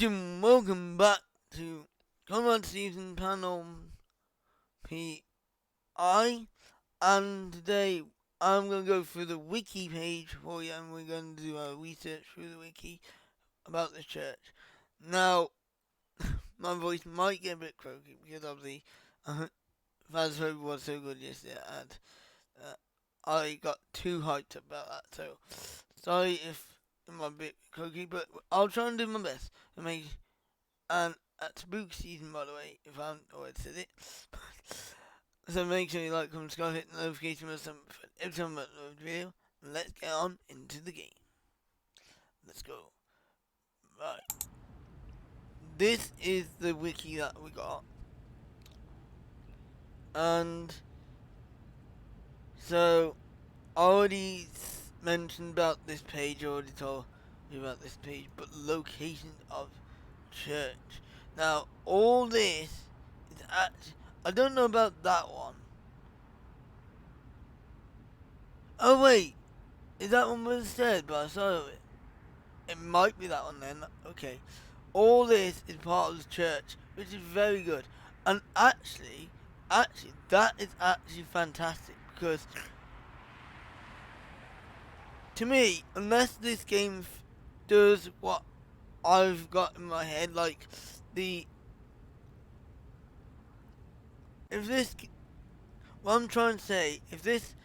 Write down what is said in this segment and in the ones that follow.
and welcome back to Conrad Stevenson Paranormal P.I. And today I'm going to go through the Wiki page for you, and we're going to do our research through the Wiki about the church. Now, my voice might get a bit croaky because obviously Phasmophobia was so good yesterday, and I got too hyped about that, so sorry if I'm a bit croaky, but I'll try and do my best to make. And at spook season, by the way, if I haven't already said it. So make sure you like, comment, subscribe, hit the notification bell for every time I upload a video. And let's get on into the game. Let's go. Right. This is the wiki that we got. And so I already mentioned about this page, already told you about this page, but location of church. Now, all this is actually, I don't know about that one. Oh wait, is that one was said by the side of it? It might be that one then. Okay. All this is part of the church, which is very good. And actually, that is actually fantastic because to me, unless this game does what I've got in my head, like the if this, what I'm trying to say, if this,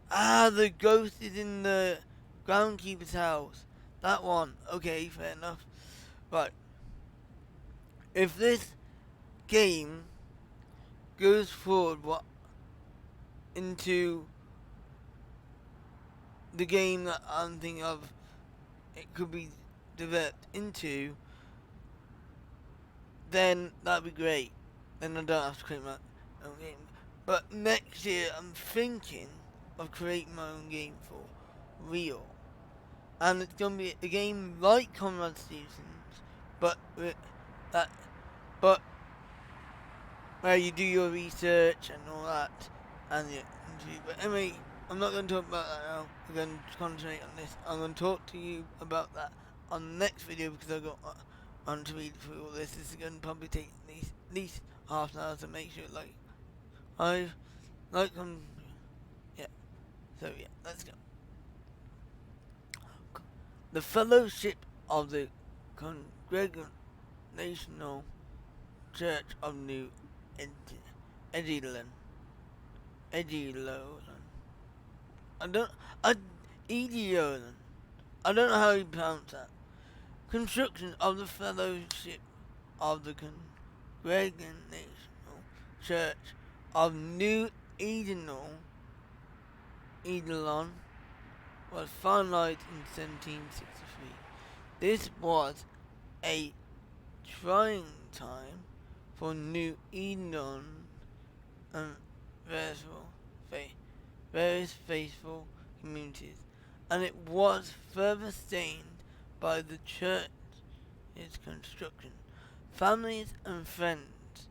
the ghost is in the groundkeeper's house. That one. Okay, fair enough. Right. If this game goes forward into the game that I'm thinking of, it could be developed into, then that'd be great. Then I don't have to create my own game. But next year, I'm thinking of creating my own game for real. And it's gonna be a game like Conrad Stevenson's, but that, but where you do your research and all that, and yeah. But anyway, I'm not going to talk about that now. We're going to concentrate on this. I'm going to talk to you about that on the next video because I've got on to read through all this. This is going to probably take at least half an hour to make sure, yeah. So yeah, let's go. The Fellowship of the Congregational Church of New Edilon. I don't, Edilon. I don't know how you pronounce that. Construction of the Fellowship of the Congregational Church of New Edilon was finalized in 1763. This was a trying time for New Edilon and various faithful communities, and it was further stained by the church's construction. Families and friends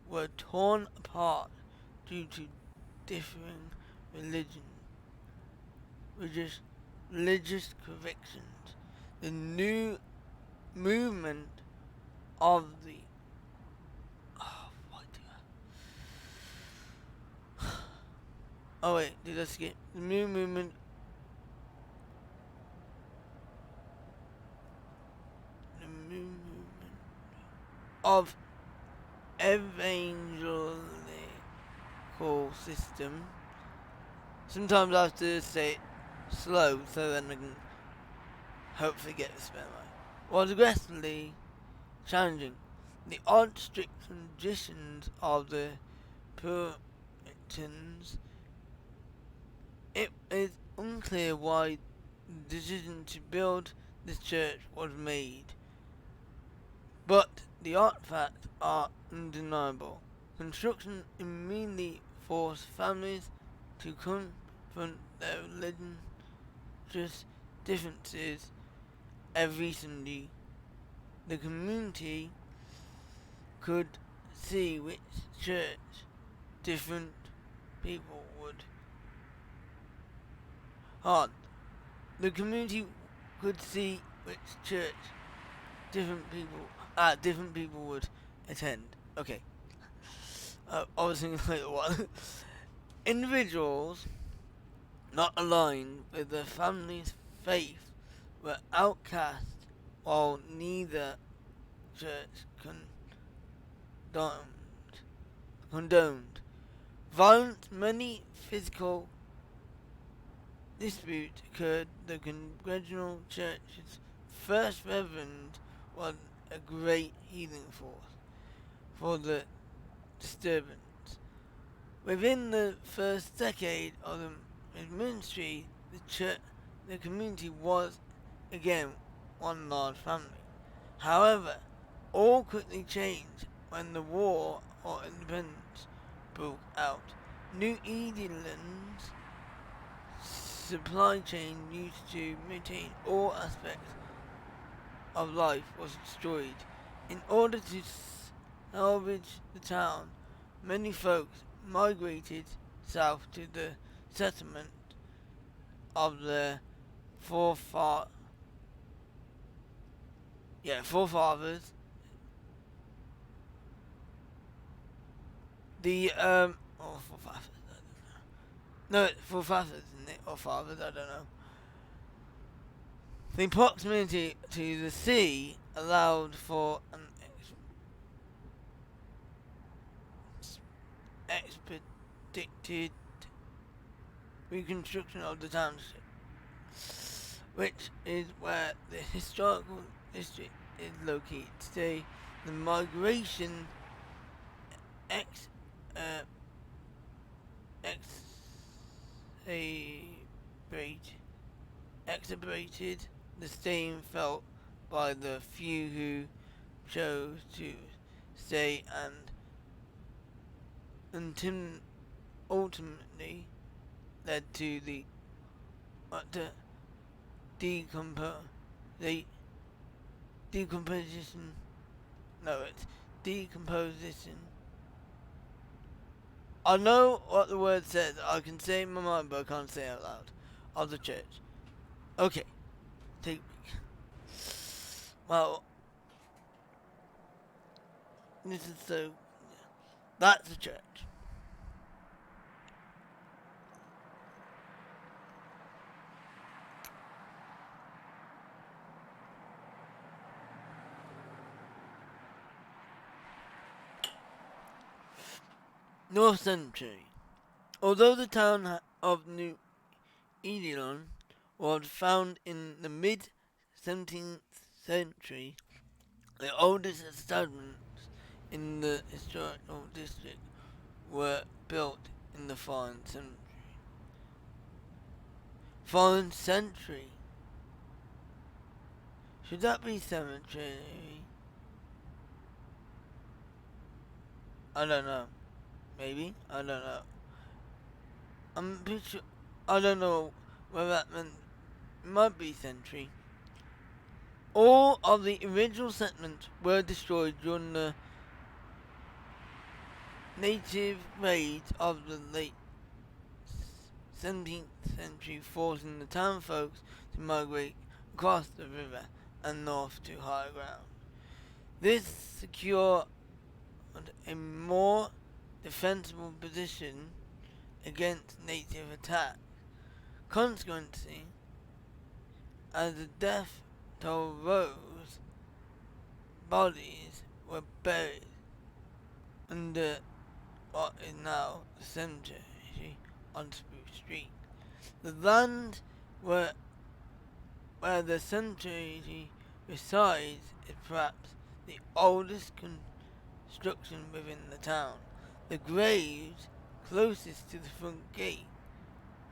were torn apart due to differing religious convictions. The new movement of the did I skip? The new movement of evangelical system. Sometimes I have to say it slow so then I can hopefully get the spell right. Was aggressively challenging the odd strict traditions of the Puritans. It is unclear why the decision to build this church was made, but the artifacts are undeniable. Construction immediately forced families to confront their religious differences. Recently, the community could see which church different people would The community could see which church different people different people would attend. Okay. Obviously, like one. Individuals not aligned with their family's faith were outcast, while neither church condoned violence. Many physical disputes occurred. The Congregational Church's first reverend was a great healing force for the disturbance. Within the first decade of his ministry, the community was again one large family. However, all quickly changed when the War for Independence broke out. New England's supply chain used to maintain all aspects of life was destroyed. In order to salvage the town, many folks migrated south to the settlement of their forefathers. Forefathers. Forefathers. No, forefathers, isn't it? Or fathers, I don't know. The proximity to the sea allowed for an expedited reconstruction of the township, which is where the historical district is located today. The migration exacerbated the stain felt by the few who chose to stay, and ultimately led to the decomposition. No, it's decomposition. I know what the word says. I can say it in my mind, but I can't say it out loud. Of the church. Okay. Take me. Well, this is so. That's the church. North Cemetery. Although the town of New Edilon was found in the mid-17th century, the oldest establishments in the historical district were built in the foreign century. Foreign century? Should that be cemetery? I don't know. Maybe? I don't know. I'm pretty sure. I don't know whether that meant. It might be century. All of the original settlements were destroyed during the native raids of the late 17th century, forcing the town folks to migrate across the river and north to higher ground. This secured a more defensible position against native attack. Consequently, as the death toll rose, bodies were buried under what is now the cemetery on Spruce Street. The land where the cemetery resides is perhaps the oldest construction within the town. The graves closest to the front gate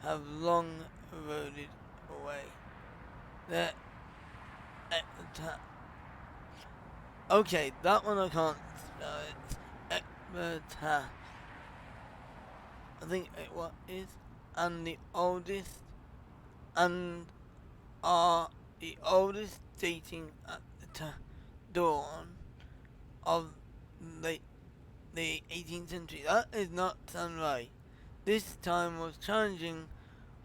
have long eroded away. They're epitaph. Okay, that one I can't spell. It's epitaph. I think it what is, and the oldest, and are the oldest dating at the dawn of the 18th century. That is not sound right. This time was challenging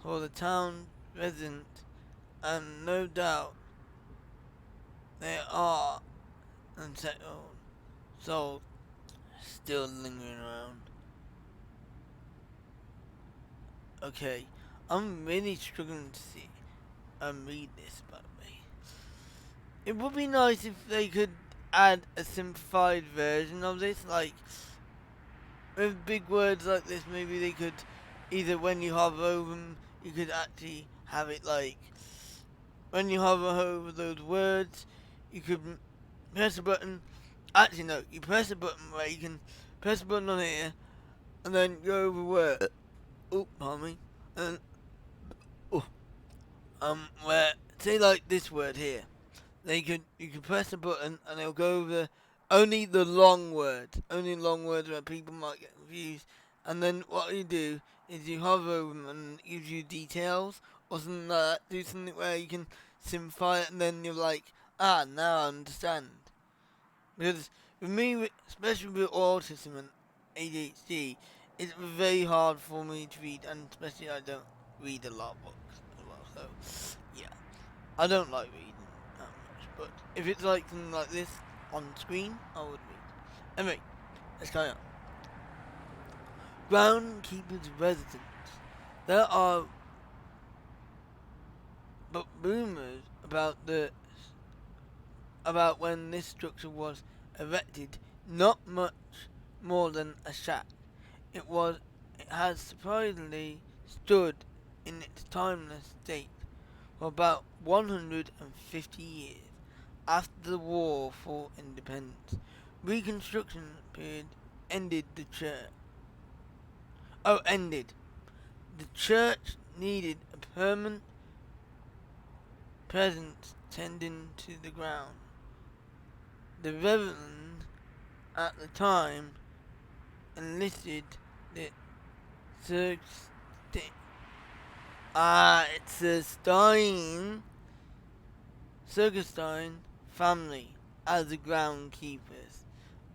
for the town residents, and no doubt there are unsettled souls still lingering around. Okay, I'm really struggling to see and read this, by the way. It would be nice if they could add a simplified version of this, like with big words like this. Maybe they could either when you hover over them, you could actually have it like when you hover over those words, you could press a button. Actually, no, you press a button where you can press a button on here and then go over word. Oh, pardon me. And oh, where say like this word here. You can press a button and it'll go over only the long words, where people might get confused. And then what you do is you hover over them and it gives you details or something like that. Do something where you can simplify it and then you're like, ah, now I understand. Because with me, especially with autism and ADHD, it's very hard for me to read, and especially I don't read a lot of books as well. So yeah, I don't like reading that much. But if it's like something like this on screen, I would read. Anyway, let's carry on. Groundkeeper's residence. There are but rumors about when this structure was erected, not much more than a shack. It has surprisingly stood in its timeless state for about 150 years after the War for Independence. Reconstruction period ended the church. Ended. The church needed a permanent presence tending to the ground. The Reverend at the time enlisted the Sergestein family as the groundkeepers.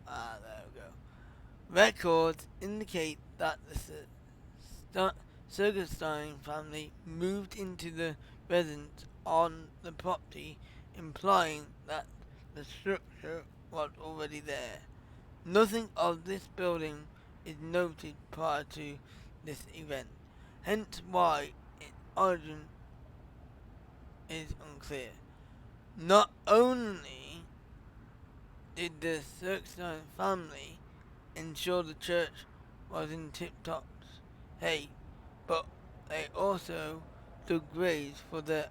There we go. Records indicate that the Sergestein family moved into the residence on the property, implying that the structure was already there. Nothing of this building is noted prior to this event, hence why its origin is unclear. Not only did the Sergestein family ensure the church was in tip-top shape, but they also dug graves for their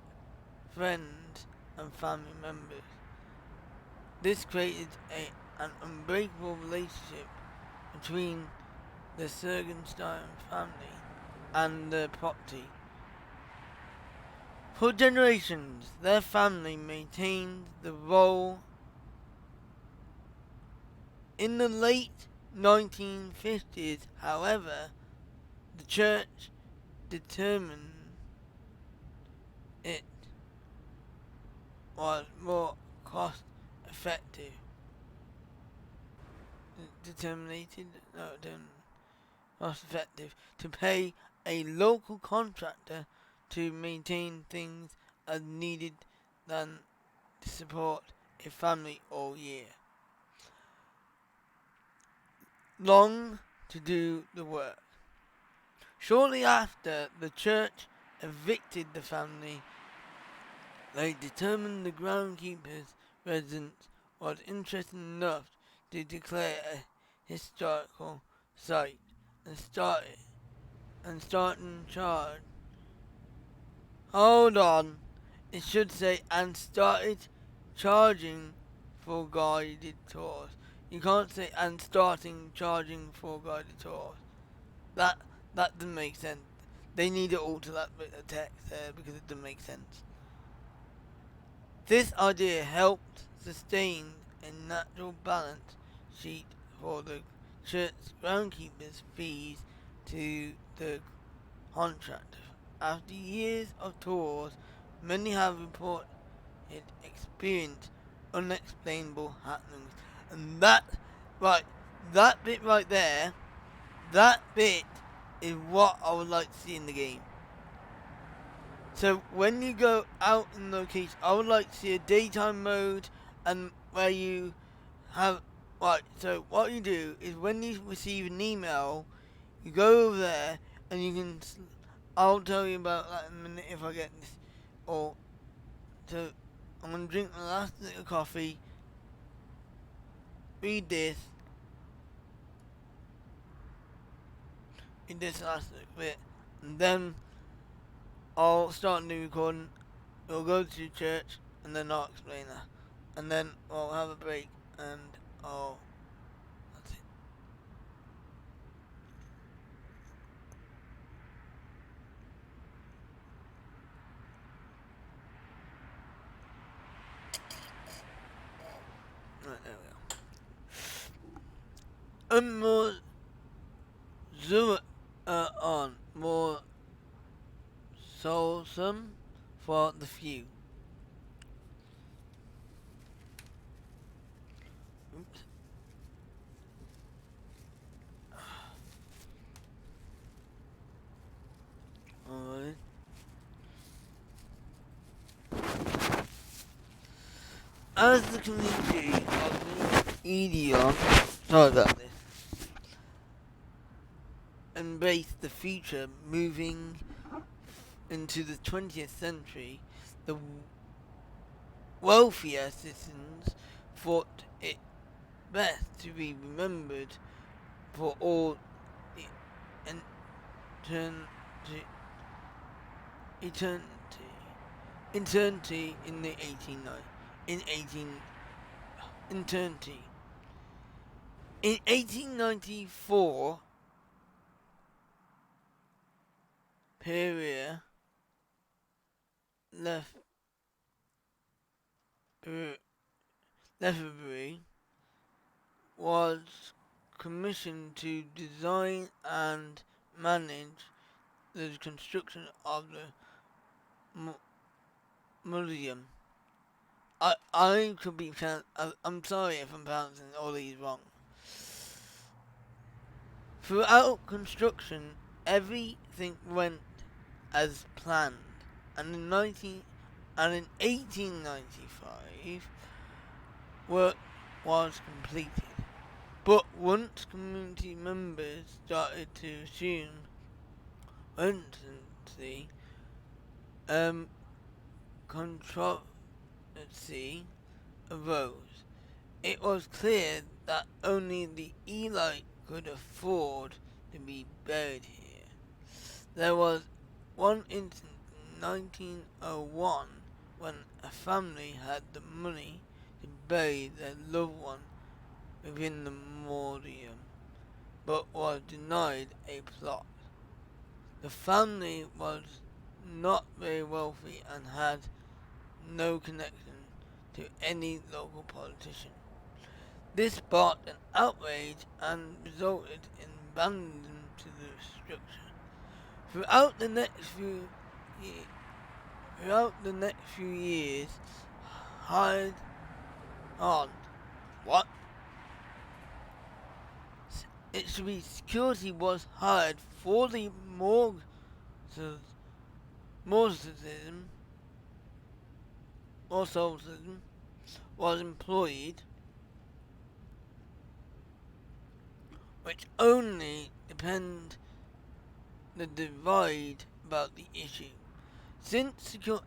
friends and family members. This created an unbreakable relationship between the Sergenstein family and the property. For generations, their family maintained the role. In the late 1950s, however, the church determined it was more cost effective. Cost effective to pay a local contractor to maintain things as needed than to support a family all year long to do the work. Shortly after the church evicted the family, they determined the groundkeeper's residence was interesting enough to declare a historical site and start in charge. Hold on. It should say and started charging for guided tours. You can't say and starting charging for guided tours. That doesn't make sense. They need to alter that bit of text there because it doesn't make sense. This idea helped sustain a natural balance sheet for the church groundkeeper's fees to the contractor. After years of tours, many have reported experienced unexplainable happenings. And that bit right there, that bit is what I would like to see in the game. So when you go out in location, I would like to see a daytime mode and where you have right. So what you do is when you receive an email, you go over there and you can. I'll tell you about that in a minute if I get this. Or so I'm gonna drink my last little coffee, read this last little bit, and then I'll start a new recording. We'll go to church, and then I'll explain that, and then I'll have a break, and I'll. That's it. Right, there we go. And more zoom on more wholesome for the few. Oops. Alright. As the community of Idiom, sorry about this, embrace the future moving into the 20th century, the wealthier citizens thought it best to be remembered for all the eternity, eternity, eternity in the 1894, Perrier Lefebvre was commissioned to design and manage the construction of the museum. I could be I'm sorry if I'm pronouncing all these wrong. Throughout construction, everything went as planned, and in 1895, work was completed. But once community members started to assume urgency, controversy arose. It was clear that only the elite could afford to be buried here. There was one instance in 1901 when a family had the money to bury their loved one within the mausoleum, but was denied a plot. The family was not very wealthy and had no connection to any local politician. This sparked an outrage and resulted in abandonment to the structure. Throughout the next few years, hired on what? It should be security was hired for the Mormonism or socialism was employed, which only depend the divide about the issue. Since security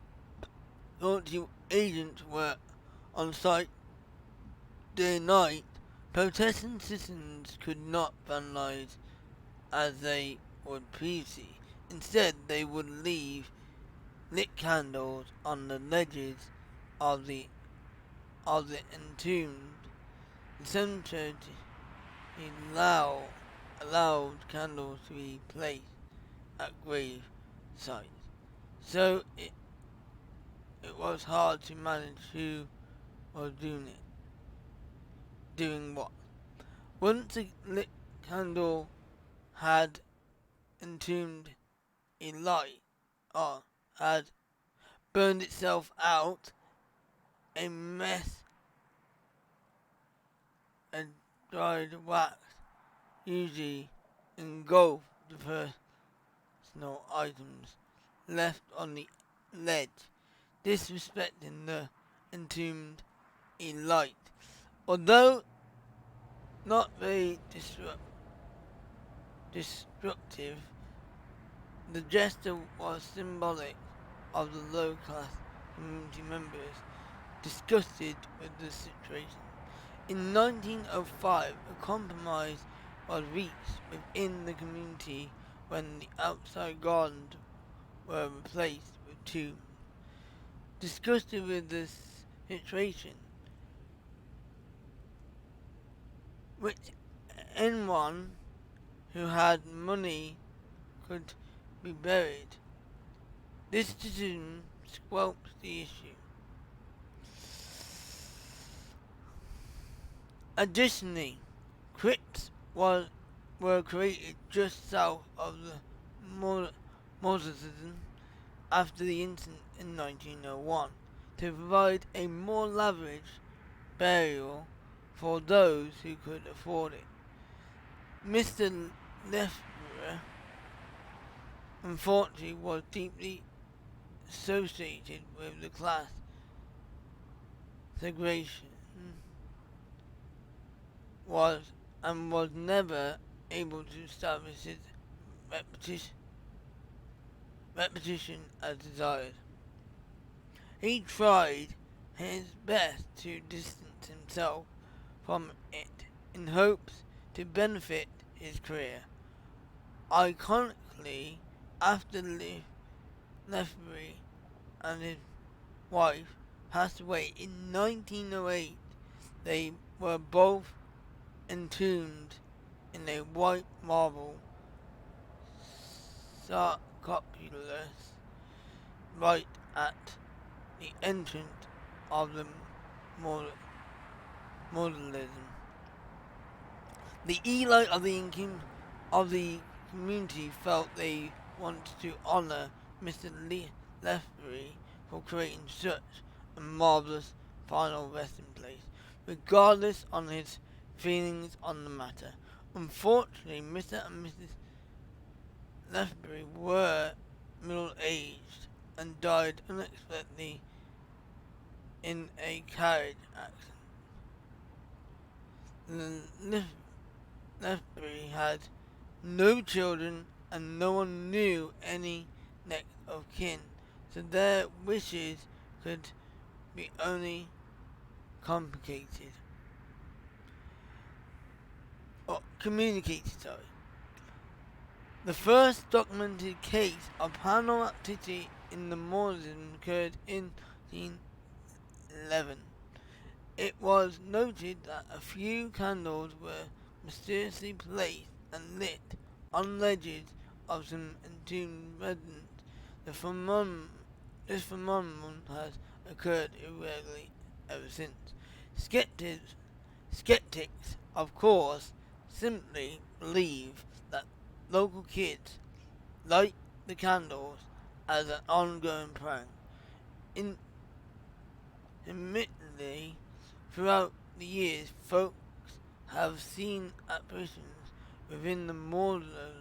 agents were on site day and night, protesting citizens could not vandalize as they would previously. Instead, they would leave lit candles on the ledges of the entombed. The cemetery allowed candles to be placed at grave sites. So it was hard to manage who was doing what. Once a lit candle had entombed a light, or had burned itself out, a mess of dried wax usually engulfed the personal items left on the ledge, disrespecting the entombed elite. Although not very destructive. The gesture was symbolic of the low-class community members disgusted with the situation. In 1905, a compromise was reached within the community when the outside gardens were replaced with tombs. Disgusted with this situation, which anyone who had money could be buried, this decision squelched the issue. Additionally, crypts were created just south of the mausoleum after the incident in 1901 to provide a more lavish burial for those who could afford it. Mr. Lefebvre, unfortunately, was deeply associated with the class segregation was never able to establish his repetition as desired. He tried his best to distance himself from it in hopes to benefit his career. Ironically, after Lefebvre and his wife passed away in 1908, they were both entombed in a white marble sarcophagus right at the entrance of the mausoleum. The elite of the community felt they wanted to honor Mr. Lefebvre for creating such a marvelous final resting place, regardless of his feelings on the matter. Unfortunately, Mr. and Mrs. Lefebvre were middle-aged and died unexpectedly in a carriage accident. Lefebvre had no children and no one knew any next of kin, so their wishes could be only communicated. The first documented case of paranormal activity in the mausoleum occurred in 1911. It was noted that a few candles were mysteriously placed and lit on ledges of some entombed residents. This phenomenon has occurred irregularly ever since. Skeptics, of course, simply believe that local kids light the candles as an ongoing prank. Admittedly, throughout the years, folks have seen apparitions within the mausoleum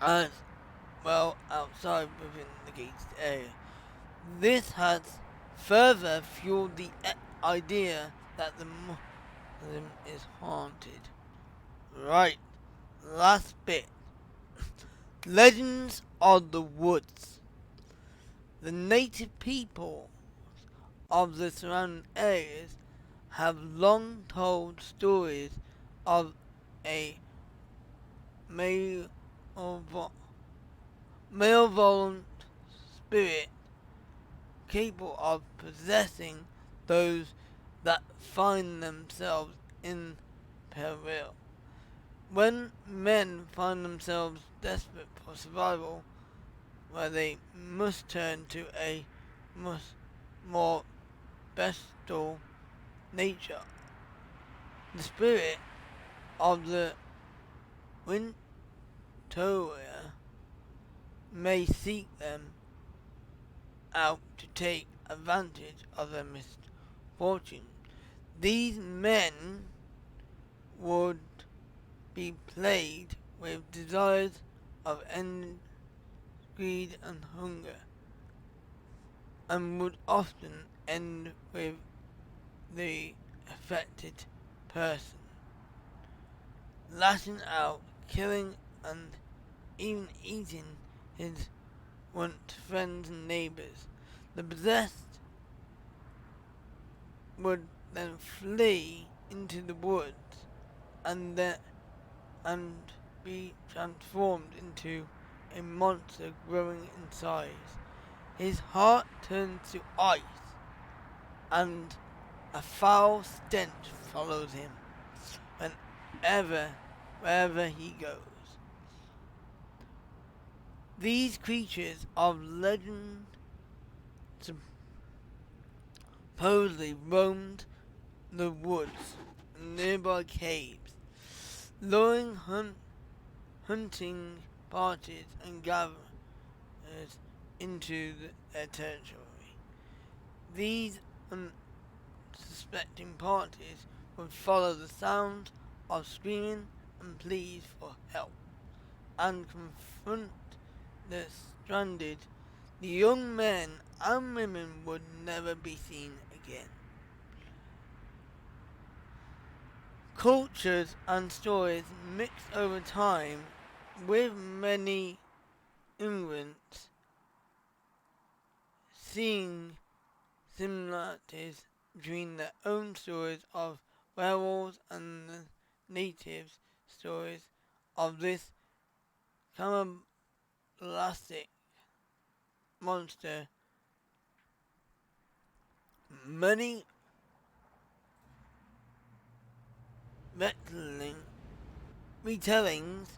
as well outside within the gated area. This has further fueled the idea that the mausoleum is haunted. Right, last bit. Legends of the Woods. The native people of the surrounding areas have long told stories of a malevolent spirit capable of possessing those that find themselves in peril. When men find themselves desperate for survival, where they must turn to a more bestial nature, the spirit of the Wintoria may seek them out to take advantage of their misfortune. These men would be plagued with desires of ending greed and hunger, and would often end with the affected person lashing out, killing, and even eating his once friends and neighbors. The possessed would then flee into the woods and be transformed into a monster growing in size. His heart turns to ice, and a foul stench follows him wherever he goes. These creatures of legend supposedly roamed the woods and nearby caves, luring hunting parties and gatherers into their territory. These unsuspecting parties would follow the sound of screaming and pleas for help and confront the stranded. The young men and women would never be seen again. Cultures and stories mix over time, with many immigrants seeing similarities between their own stories of werewolves and the native stories of this cannibalistic monster. Many retellings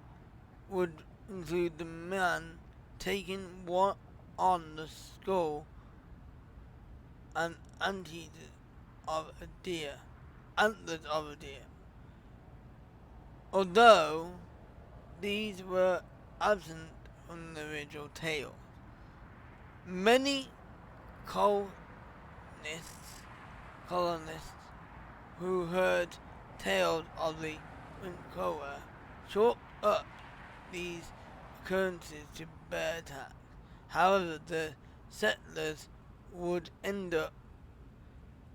would include the man taking one on the skull and antlers of a deer. Although these were absent from the original tale, many colonists who heard tales of the Winkoa chalked up these occurrences to bear attacks. However, the settlers would end up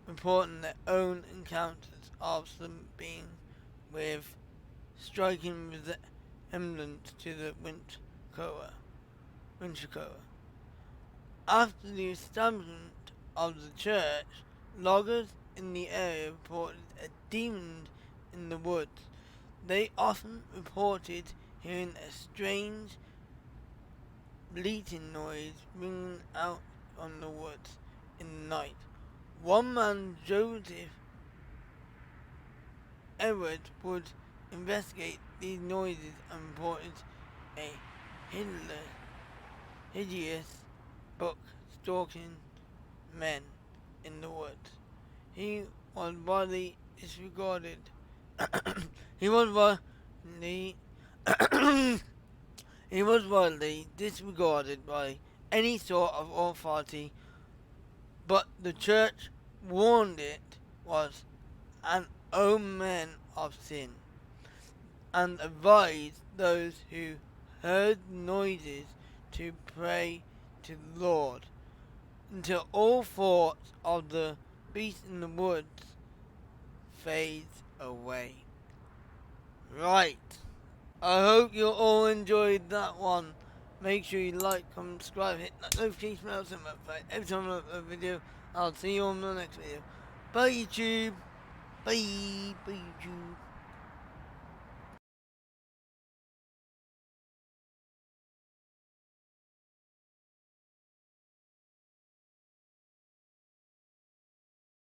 reporting their own encounters of some being with striking resemblance to the Winchcoa. After the establishment of the church, loggers in the area reported a demon in the woods. They often reported hearing a strange bleating noise ringing out from the woods in the night. One man, Joseph Edwards, would investigate these noises and reported a hideous book stalking men in the woods. He was widely disregarded. he was widely he was widely disregarded by any sort of authority, but the church warned it was an omen of sin and advised those who heard noises to pray to the Lord until all thoughts of the beast in the woods fades away. Right. I hope you all enjoyed that one. Make sure you like, comment, subscribe, hit that notification bell so every time I upload a video. I'll see you on the next video. Bye YouTube. Bye. Bye YouTube.